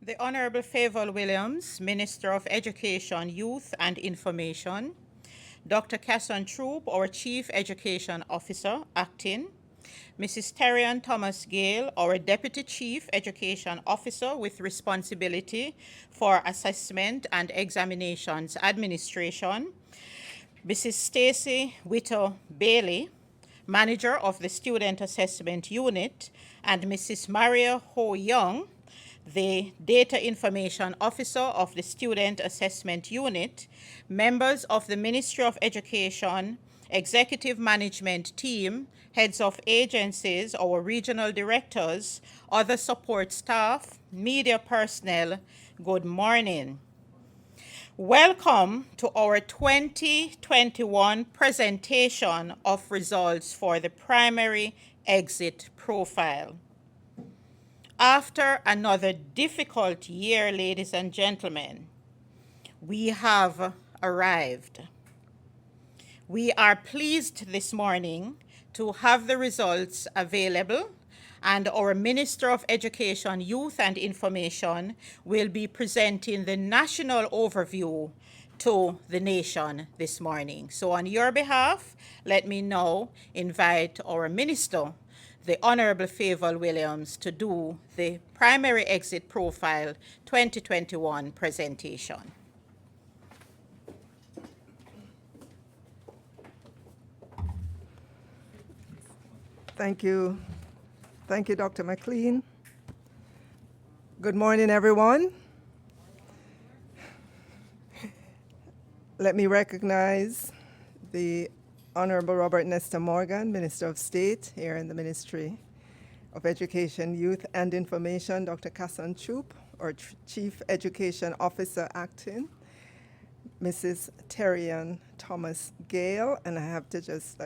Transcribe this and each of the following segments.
The Honorable Favour Williams, Minister of Education, Youth and Information, Dr. Casson Troop, our Chief Education Officer, acting, Mrs. Terrian Thomas Gale, our Deputy Chief Education Officer with responsibility for assessment and examinations administration, Mrs. Stacy Whitto Bailey, Manager of the Student Assessment Unit, and Mrs. Maria Ho Young, the Data Information Officer of the Student Assessment Unit, members of the Ministry of Education, Executive Management Team, heads of agencies, our regional directors, other support staff, media personnel, good morning. Welcome to our 2021 presentation of results for the primary exit profile. After another difficult year, ladies and gentlemen, we have arrived. We are pleased this morning to have the results available, and our Minister of Education, Youth and Information will be presenting the national overview to the nation this morning. So on your behalf, let me now invite our Minister, the Honorable Favour Williams, to do the Primary Exit Profile 2021 presentation. Thank you. Thank you, Dr. McLean. Good morning, everyone. Let me recognize the Honorable Robert Nesta Morgan, Minister of State here in the Ministry of Education, Youth and Information, Dr. Casson Troop, our Chief Education Officer acting, Mrs. Terrian Thomas Gale, and I have to just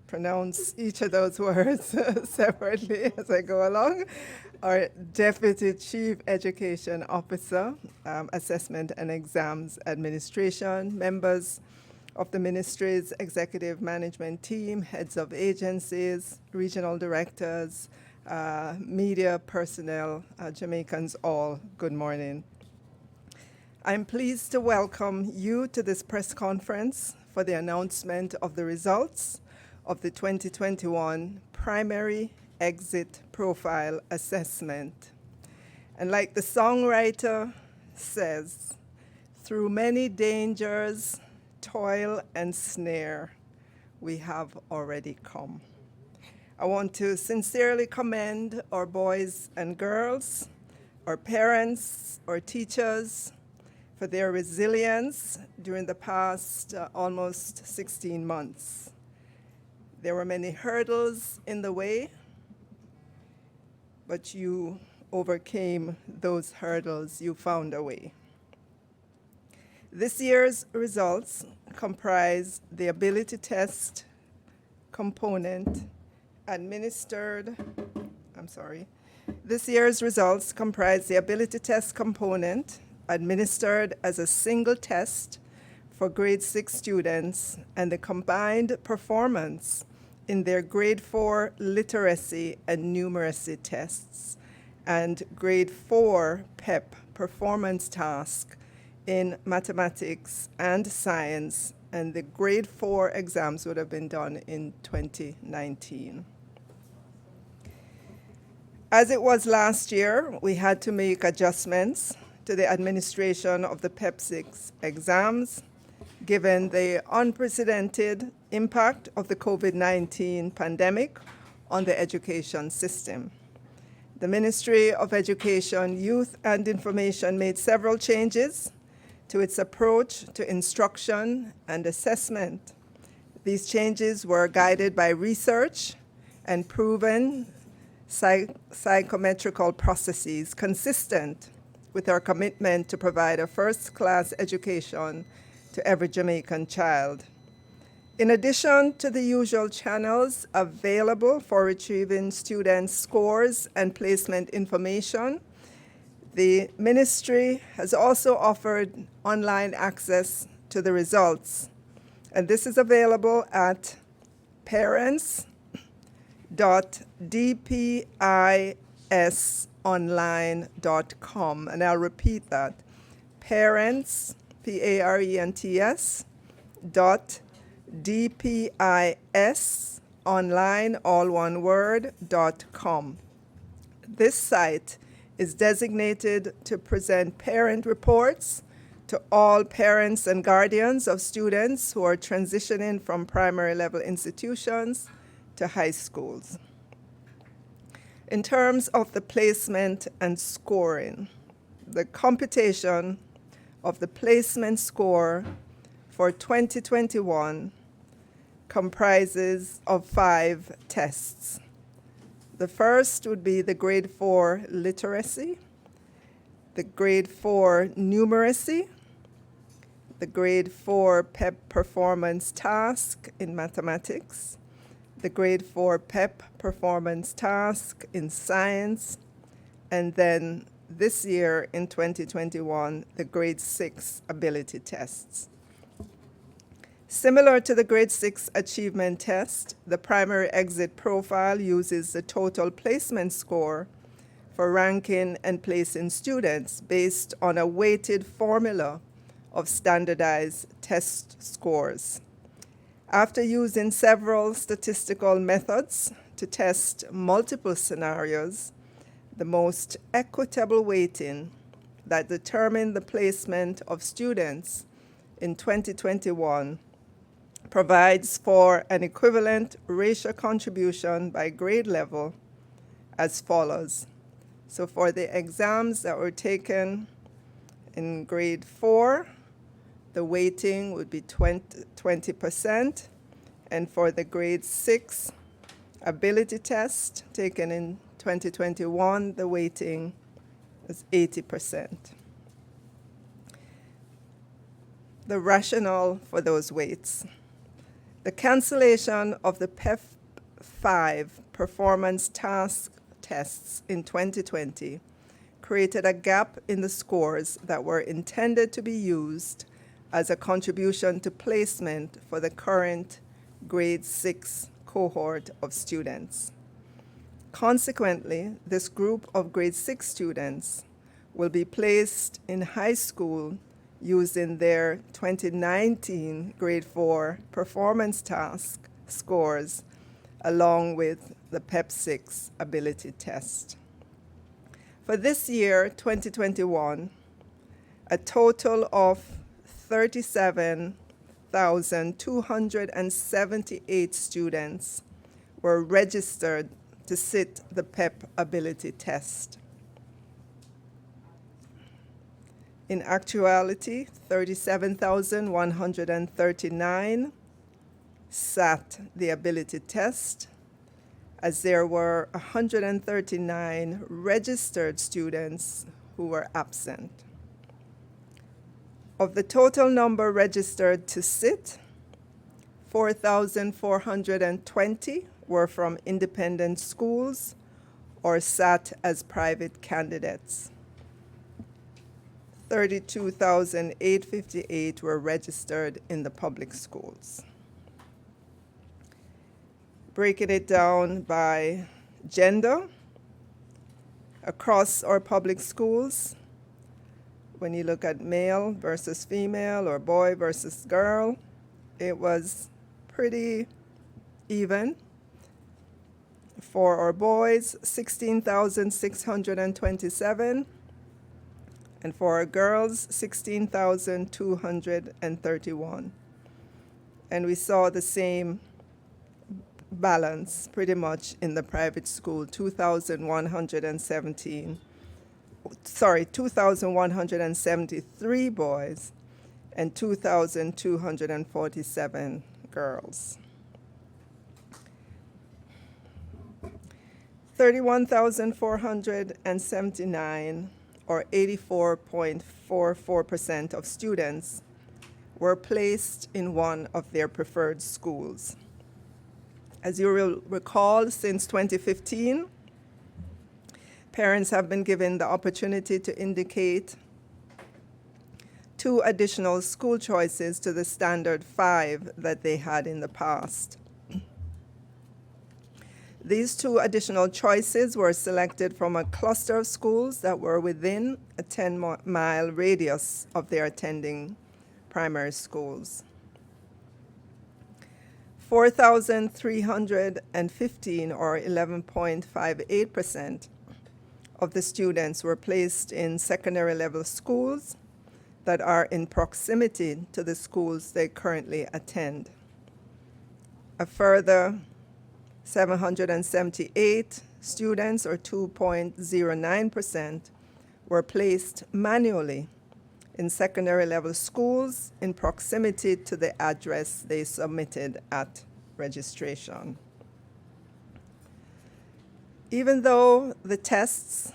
pronounce each of those words separately as I go along. Our Deputy Chief Education Officer, Assessment and Exams Administration, members of the Ministry's Executive Management Team, heads of agencies, regional directors, media personnel, Jamaicans all, good morning. I'm pleased to welcome you to this press conference for the announcement of the results of the 2021 Primary Exit Profile Assessment. And like the songwriter says, through many dangers, toil and snare, we have already come. I want to sincerely commend our boys and girls, our parents, our teachers, for their resilience during the past almost 16 months. There were many hurdles in the way, but you overcame those hurdles. You found a way. This year's results comprise the ability test component This year's results comprise the ability test component administered as a single test for grade 6 students and the combined performance in their grade 4 literacy and numeracy tests and grade 4 PEP performance task in mathematics and science, and the grade 4 exams would have been done in 2019. As it was last year, we had to make adjustments to the administration of the PEP 6 exams, given the unprecedented impact of the COVID-19 pandemic on the education system. The Ministry of Education, Youth and Information made several changes to its approach to instruction and assessment. These changes were guided by research and proven psychometrical processes consistent with our commitment to provide a first-class education to every Jamaican child. In addition to the usual channels available for retrieving students' scores and placement information, the ministry has also offered online access to the results, and this is available at parents.dpis parentsonline.com. And I'll repeat that. Parents, P-A-R-E-N-T-S, dot D-P-I-S, online, all one word, .com. This site is designated to present parent reports to all parents and guardians of students who are transitioning from primary level institutions to high schools. In terms of the placement and scoring, the computation of the placement score for 2021 comprises of 5 tests. The first would be the grade 4 literacy, the grade 4 numeracy, the grade 4 PEP performance task in mathematics, the grade 4 PEP performance task in science, and then this year in 2021, the grade 6 ability tests. Similar to the grade 6 achievement test, the primary exit profile uses the total placement score for ranking and placing students based on a weighted formula of standardized test scores. After using several statistical methods to test multiple scenarios, the most equitable weighting that determined the placement of students in 2021 provides for an equivalent ratio contribution by grade level as follows. So for the exams that were taken in grade 4, the weighting would be 20%, and for the grade 6 ability test taken in 2021, the weighting is 80%. The rationale for those weights. The cancellation of the PEP 5 performance task tests in 2020 created a gap in the scores that were intended to be used as a contribution to placement for the current grade 6 cohort of students. Consequently, this group of grade 6 students will be placed in high school using their 2019 grade 4 performance task scores along with the PEP 6 ability test. For this year, 2021, a total of 37,278 students were registered to sit the PEP ability test. In actuality, 37,139 sat the ability test, as there were 139 registered students who were absent. Of the total number registered to sit, 4,420 were from independent schools or sat as private candidates. 32,858 were registered in the public schools. Breaking it down by gender, across our public schools, when you look at male versus female or boy versus girl, it was pretty even. For our boys, 16,627, and for our girls, 16,231. And we saw the same balance pretty much in the private school, 2,173 boys and 2,247 girls. 31,479, or 84.44% of students, were placed in one of their preferred schools. As you will recall, since 2015, parents have been given the opportunity to indicate 2 additional school choices to the standard 5 that they had in the past. These two additional choices were selected from a cluster of schools that were within a 10-mile radius of their attending primary schools. 4,315, or 11.58%, of the students were placed in secondary level schools that are in proximity to the schools they currently attend. A further 778 students, or 2.09%, were placed manually in secondary level schools in proximity to the address they submitted at registration. Even though the tests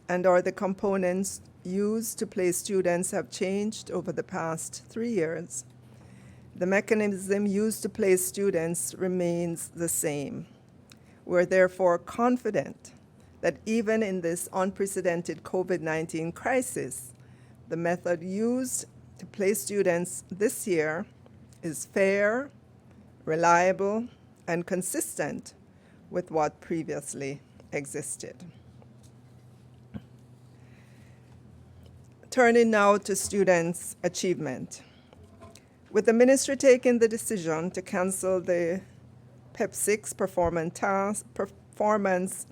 and/or the components used to place students have changed over the past 3 years, the mechanism used to place students remains the same. We're therefore confident that even in this unprecedented COVID-19 crisis, the method used to place students this year is fair, reliable, and consistent with what previously existed. Turning now to students' achievement. With the ministry taking the decision to cancel the PEP 6 performance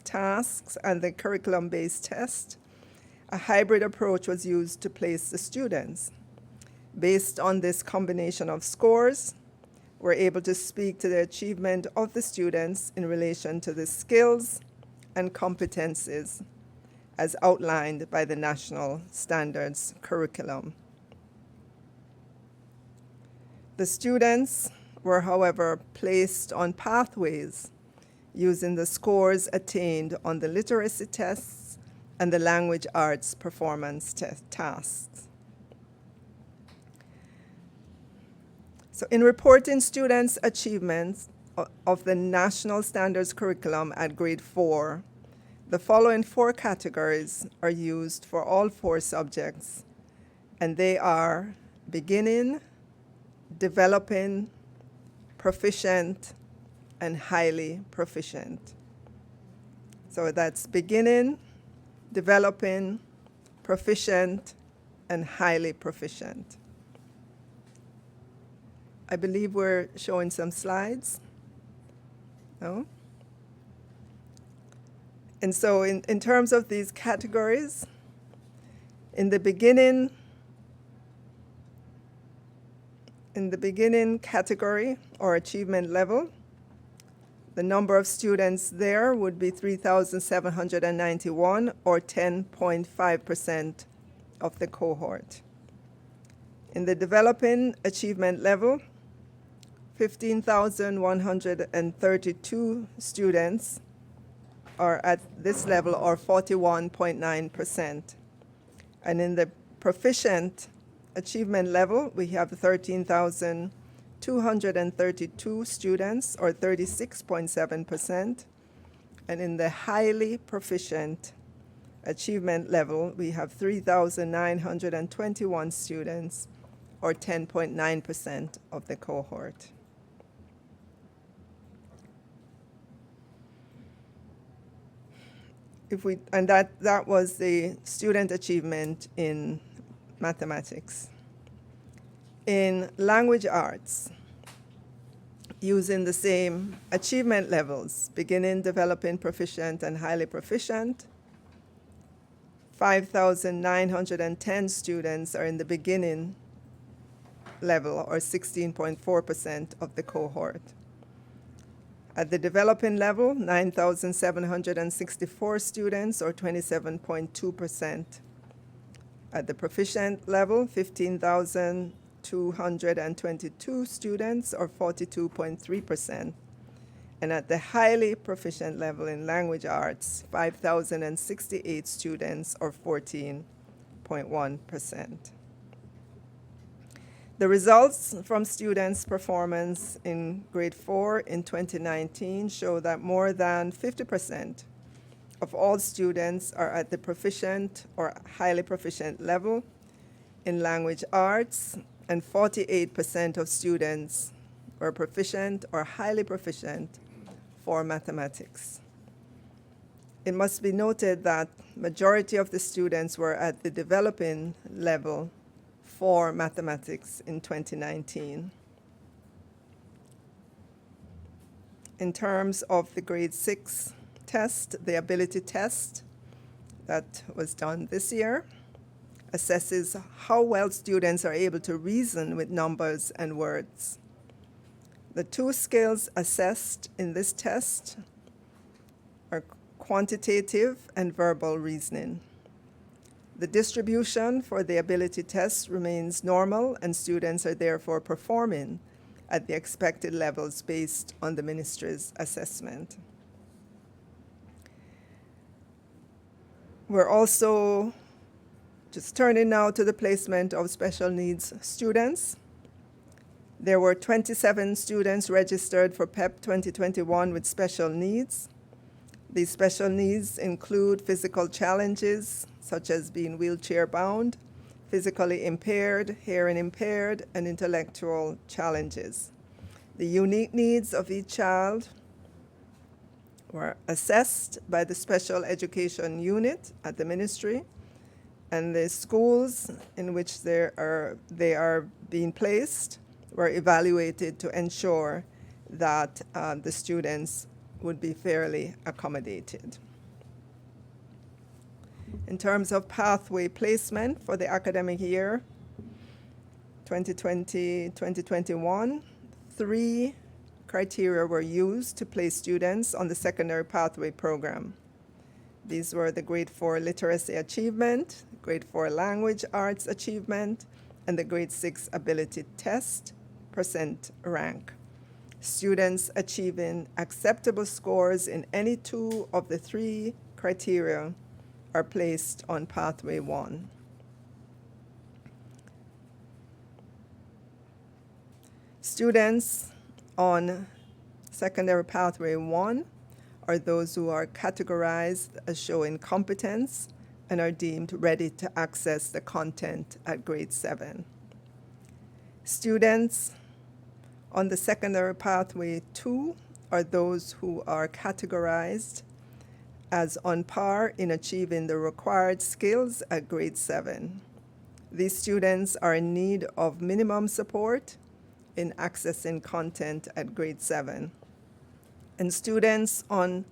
tasks and the curriculum-based test, a hybrid approach was used to place the students. Based on this combination of scores, we're able to speak to the achievement of the students in relation to the skills and competencies as outlined by the National Standards Curriculum. The students were, however, placed on pathways using the scores attained on the literacy tests and the language arts performance tasks. So in reporting students' achievements of the National Standards Curriculum at grade 4, the following 4 categories are used for all 4 subjects, and they are beginning, developing, proficient, and highly proficient. So that's beginning, developing, proficient, and highly proficient. I believe we're showing some slides. No? And so in terms of these categories, in the beginning category or achievement level, the number of students there would be 3,791, or 10.5% of the cohort. In the developing achievement level, 15,132 students are at this level, or 41.9%. And in the proficient achievement level, we have 13,232 students, or 36.7%. And in the highly proficient achievement level, we have 3,921 students, or 10.9% of the cohort. That was the student achievement in mathematics. In language arts, using the same achievement levels, beginning, developing, proficient, and highly proficient, 5,910 students are in the beginning level, or 16.4% of the cohort. At the developing level, 9,764 students, or 27.2%. At the proficient level, 15,222 students, or 42.3%. And at the highly proficient level in language arts, 5,068 students, or 14.1%. The results from students' performance in grade 4 in 2019 show that more than 50% of all students are at the proficient or highly proficient level in language arts, and 48% of students were proficient or highly proficient for mathematics. It must be noted that majority of the students were at the developing level for mathematics in 2019. In terms of the grade 6 test, the ability test that was done this year assesses how well students are able to reason with numbers and words. The two skills assessed in this test are quantitative and verbal reasoning. The distribution for the ability test remains normal, and students are therefore performing at the expected levels based on the ministry's assessment. We're also just turning now to the placement of special needs students. There were 27 students registered for PEP 2021 with special needs. These special needs include physical challenges, such as being wheelchair-bound, physically impaired, hearing impaired, and intellectual challenges. The unique needs of each child were assessed by the special education unit at the ministry, and the schools in which they are being placed were evaluated to ensure that the students would be fairly accommodated. In terms of pathway placement for the academic year 2020-2021, 3 criteria were used to place students on the secondary pathway program. These were the grade 4 literacy achievement, grade 4 language arts achievement, and the grade 6 ability test percent rank. Students achieving acceptable scores in any 2 of the 3 criteria are placed on pathway 1. Students on secondary pathway 1 are those who are categorized as showing competence and are deemed ready to access the content at grade 7. Students on the secondary pathway 2 are those who are categorized as on par in achieving the required skills at grade 7. These students are in need of minimum support in accessing content at grade 7. And students on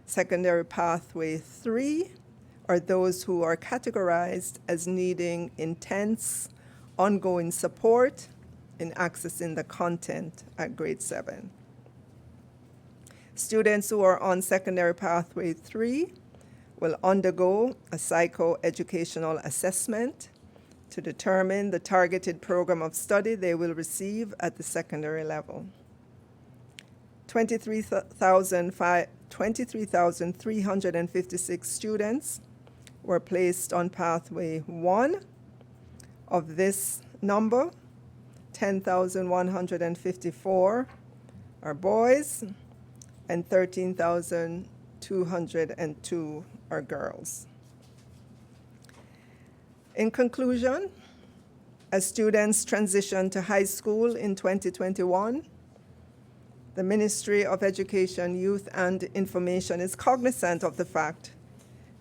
secondary pathway 3 are those who are categorized as needing intense, ongoing support in accessing the content at grade 7. Students who are on secondary pathway 3 will undergo a psychoeducational assessment to determine the targeted program of study they will receive at the secondary level. 23,356 students were placed on pathway 1. Of this number, 10,154 are boys and 13,202 are girls. In conclusion, as students transition to high school in 2021, the Ministry of Education, Youth and Information is cognizant of the fact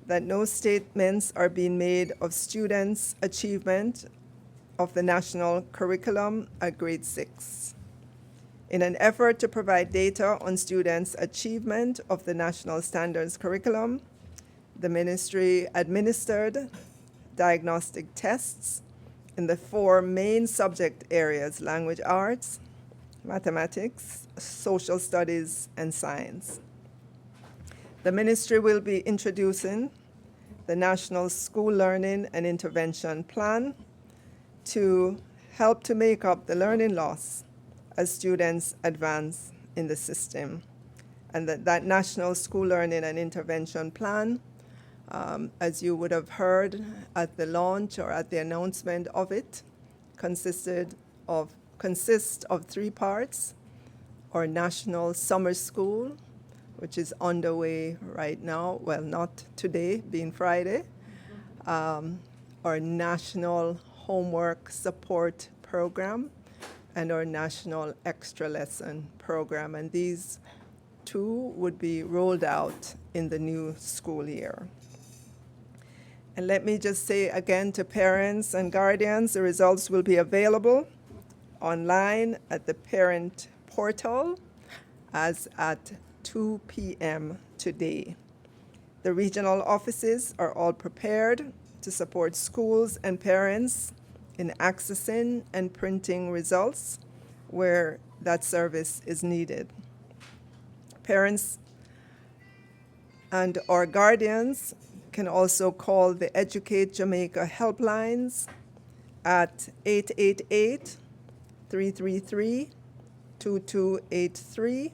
that no statements are being made of students' achievement of the national curriculum at grade 6. In an effort to provide data on students' achievement of the national standards curriculum, the ministry administered diagnostic tests in the 4 main subject areas: language arts, mathematics, social studies, and science. The ministry will be introducing the National School Learning and Intervention Plan to help to make up the learning loss as students advance in the system. And that National School Learning and Intervention Plan, as you would have heard at the launch or at the announcement of it, consists of 3 parts: our National Summer School, which is underway right now, well, not today, being Friday, our National Homework Support Program, and our National Extra Lesson Program. And these 2 would be rolled out in the new school year. And let me just say again to parents and guardians, the results will be available online at the parent portal as at 2 p.m. today. The regional offices are all prepared to support schools and parents in accessing and printing results where that service is needed. Parents and or guardians can also call the Educate Jamaica helplines at 888-333-2283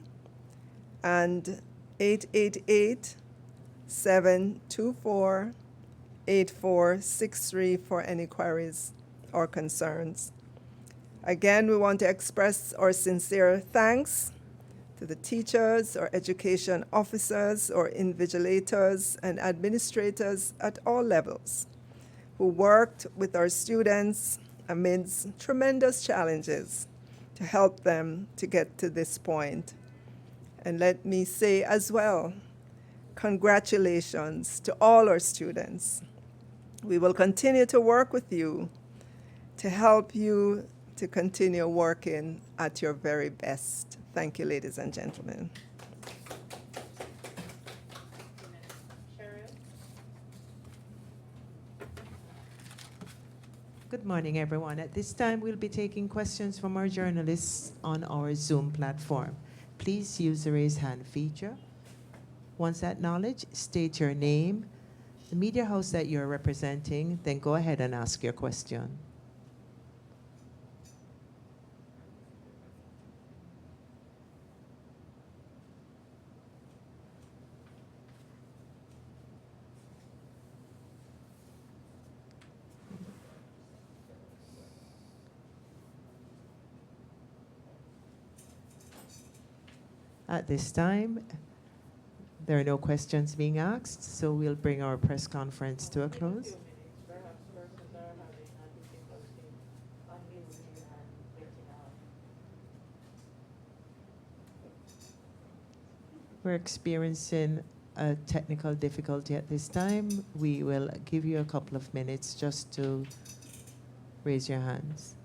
and 888-724-8463 for any queries or concerns. Again, we want to express our sincere thanks to the teachers or education officers or invigilators and administrators at all levels who worked with our students amidst tremendous challenges to help them to get to this point. And let me say as well, congratulations to all our students. We will continue to work with you to help you to continue working at your very best. Thank you, ladies and gentlemen. Good morning, everyone. At this time, we'll be taking questions from our journalists on our Zoom platform. Please use the raise hand feature. Once acknowledged, state your name, the media house that you're representing, then go ahead and ask your question. At this time, there are no questions being asked, so we'll bring our press conference to a close. We're experiencing a technical difficulty at this time. We will give you a couple of minutes just to raise your hands.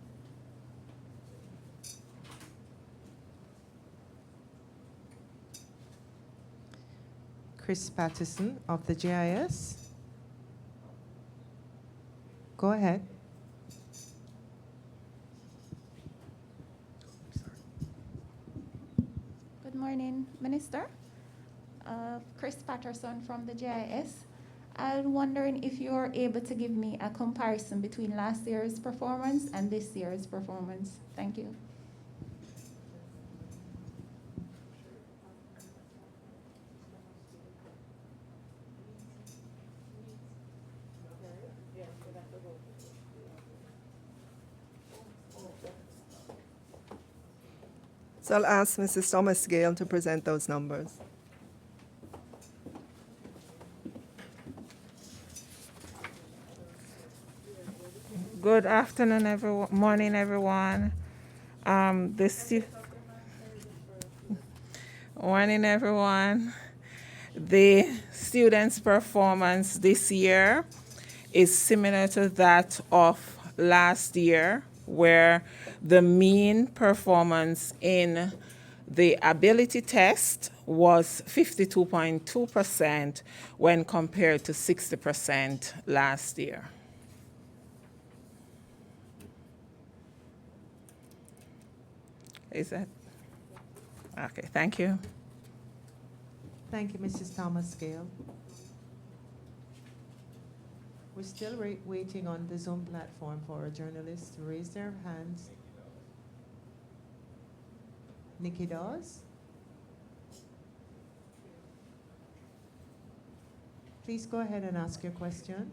Chris Patterson of the GIS. Go ahead. Good morning, Minister. Chris Patterson from the GIS. I'm wondering if you're able to give me a comparison between last year's performance and this year's performance. Thank you. So I'll ask Mrs. Thomas Gale to present those numbers. Good afternoon, everyone. Morning, everyone. Morning, everyone. The students' performance this year is similar to that of last year, where the mean performance in the ability test was 52.2% when compared to 60% last year. Is that? Okay, thank you. Thank you, Mrs. Thomas Gale. We're still waiting on the Zoom platform for our journalists to raise their hands. Nikki Dawes. Please go ahead and ask your question.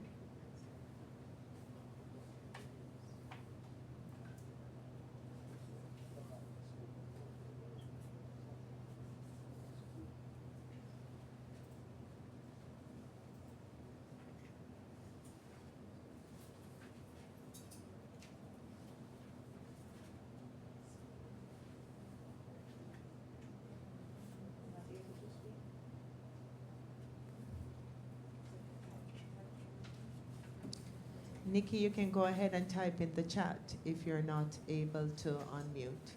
Nikki, you can go ahead and type in the chat if you're not able to unmute.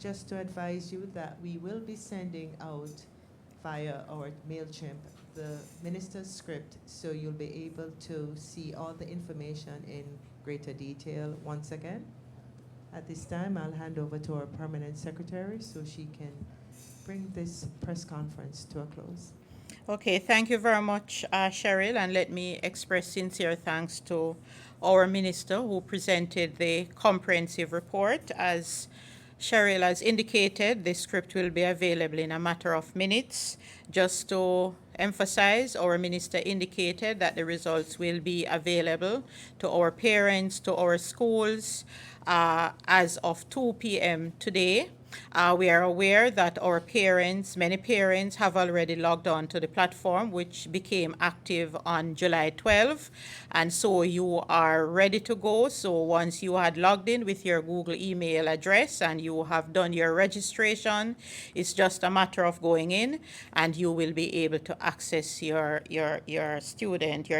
Just to advise you that we will be sending out via our MailChimp the minister's script, so you'll be able to see all the information in greater detail once again. At this time, I'll hand over to our permanent secretary so she can bring this press conference to a close. Okay, thank you very much, Cheryl, and let me express sincere thanks to our minister who presented the comprehensive report. As Cheryl has indicated, the script will be available in a matter of minutes. Just to emphasize, our minister indicated that the results will be available to our parents, to our schools, as of 2 p.m. today. We are aware that our parents, many parents, have already logged on to the platform, which became active on July 12, and so you are ready to go. So once you had logged in with your Google email address and you have done your registration, it's just a matter of going in, and you will be able to access your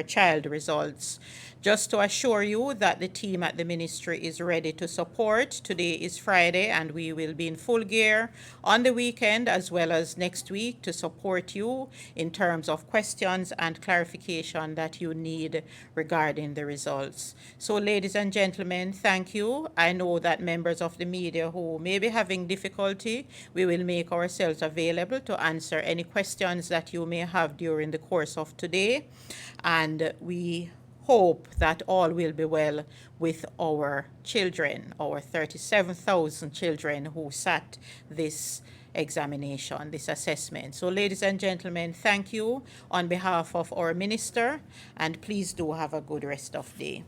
child results. Just to assure you that the team at the ministry is ready to support. Today is Friday, and we will be in full gear on the weekend as well as next week to support you in terms of questions and clarification that you need regarding the results. So, ladies and gentlemen, thank you. I know that members of the media who may be having difficulty, we will make ourselves available to answer any questions that you may have during the course of today. And we hope that all will be well with our children, our 37,000 children who sat this examination, this assessment. So, ladies and gentlemen, thank you on behalf of our minister, and please do have a good rest of the day.